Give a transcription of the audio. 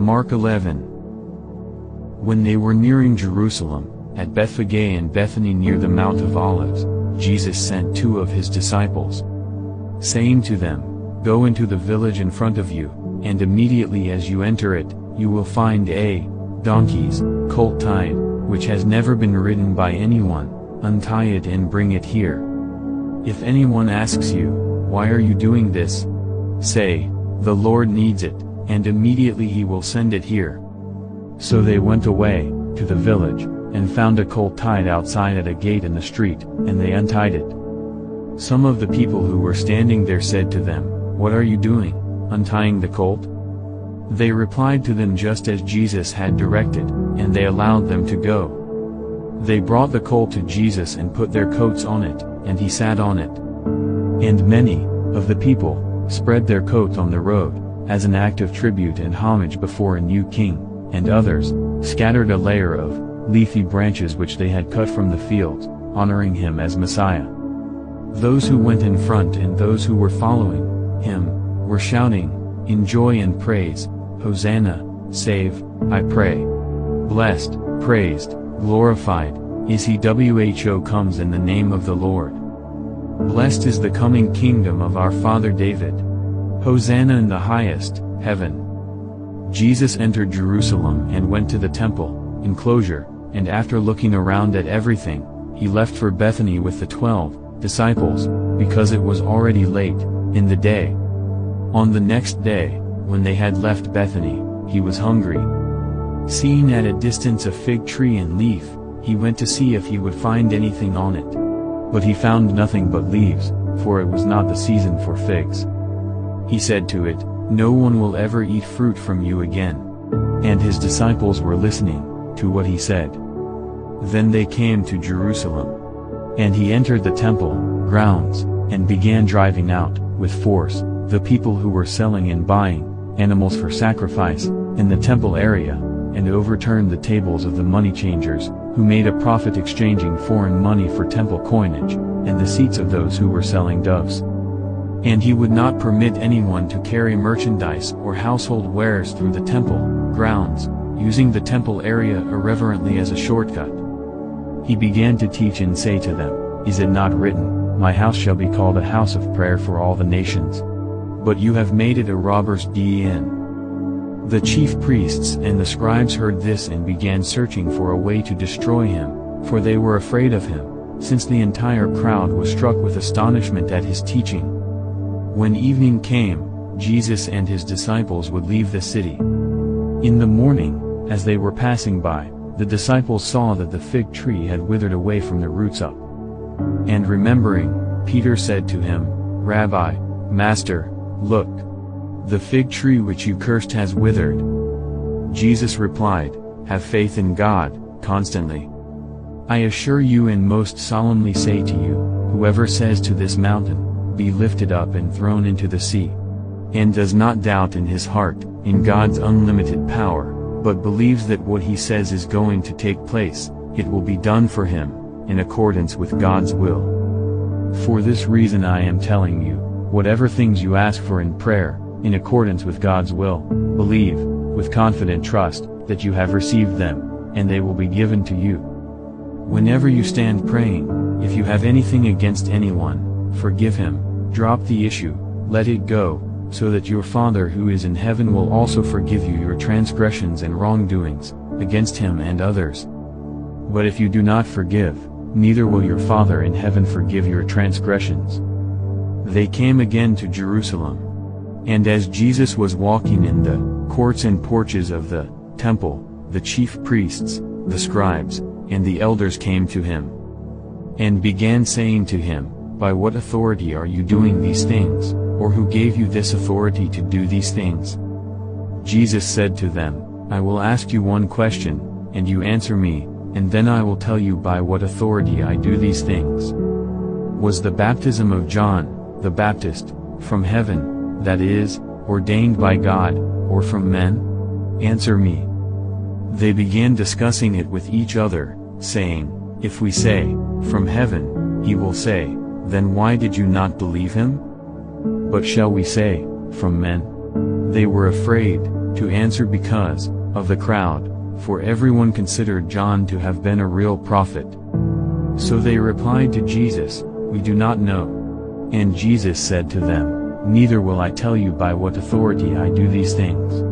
Mark 11. When they were nearing Jerusalem, at Bethphage and Bethany near the Mount of Olives, Jesus sent 2 of his disciples, saying to them, "Go into the village in front of you, and immediately as you enter it, you will find a donkey's colt tied, which has never been ridden by anyone. Untie it and bring it here. If anyone asks you, 'Why are you doing this?' say, 'The Lord needs it,' and immediately he will send it here." So they went away to the village, and found a colt tied outside at a gate in the street, and they untied it. Some of the people who were standing there said to them, "What are you doing, untying the colt?" They replied to them just as Jesus had directed, and they allowed them to go. They brought the colt to Jesus and put their coats on it, and he sat on it. And many of the people spread their coats on the road, as an act of tribute and homage before a new king, and others scattered a layer of leafy branches which they had cut from the fields, honoring him as Messiah. Those who went in front and those who were following him were shouting in joy and praise, "Hosanna, save, I pray. Blessed, praised, glorified, is he who comes in the name of the Lord. Blessed is the coming kingdom of our father David. Hosanna in the highest, heaven." Jesus entered Jerusalem and went to the temple enclosure, and after looking around at everything, he left for Bethany with the 12 disciples, because it was already late in the day. On the next day, when they had left Bethany, he was hungry. Seeing at a distance a fig tree and leaf, he went to see if he would find anything on it. But he found nothing but leaves, for it was not the season for figs. He said to it, "No one will ever eat fruit from you again." And his disciples were listening to what he said. Then they came to Jerusalem. And he entered the temple grounds, and began driving out, with force, the people who were selling and buying animals for sacrifice in the temple area, and overturned the tables of the money changers, who made a profit exchanging foreign money for temple coinage, and the seats of those who were selling doves. And he would not permit anyone to carry merchandise or household wares through the temple grounds, using the temple area irreverently as a shortcut. He began to teach and say to them, "Is it not written, 'My house shall be called a house of prayer for all the nations'? But you have made it a robbers' den." The chief priests and the scribes heard this and began searching for a way to destroy him, for they were afraid of him, since the entire crowd was struck with astonishment at his teaching. When evening came, Jesus and his disciples would leave the city. In the morning, as they were passing by, the disciples saw that the fig tree had withered away from the roots up. And remembering, Peter said to him, "Rabbi, Master, look! The fig tree which you cursed has withered." Jesus replied, "Have faith in God, constantly. I assure you and most solemnly say to you, whoever says to this mountain, 'Be lifted up and thrown into the sea,' and does not doubt in his heart, in God's unlimited power, but believes that what he says is going to take place, it will be done for him, in accordance with God's will. For this reason I am telling you, whatever things you ask for in prayer, in accordance with God's will, believe, with confident trust, that you have received them, and they will be given to you. Whenever you stand praying, if you have anything against anyone, forgive him, drop the issue, let it go, so that your Father who is in heaven will also forgive you your transgressions and wrongdoings, against him and others. But if you do not forgive, neither will your Father in heaven forgive your transgressions." They came again to Jerusalem. And as Jesus was walking in the courts and porches of the temple, the chief priests, the scribes, and the elders came to him, and began saying to him, "By what authority are you doing these things, or who gave you this authority to do these things?" Jesus said to them, "I will ask you one question, and you answer me, and then I will tell you by what authority I do these things. Was the baptism of John the Baptist from heaven, that is, ordained by God, or from men? Answer me." They began discussing it with each other, saying, "If we say, 'From heaven,' he will say, 'Then why did you not believe him?' But shall we say, 'From men?'" They were afraid, to answer because of the crowd, for everyone considered John to have been a real prophet. So they replied to Jesus, "We do not know." And Jesus said to them, "Neither will I tell you by what authority I do these things."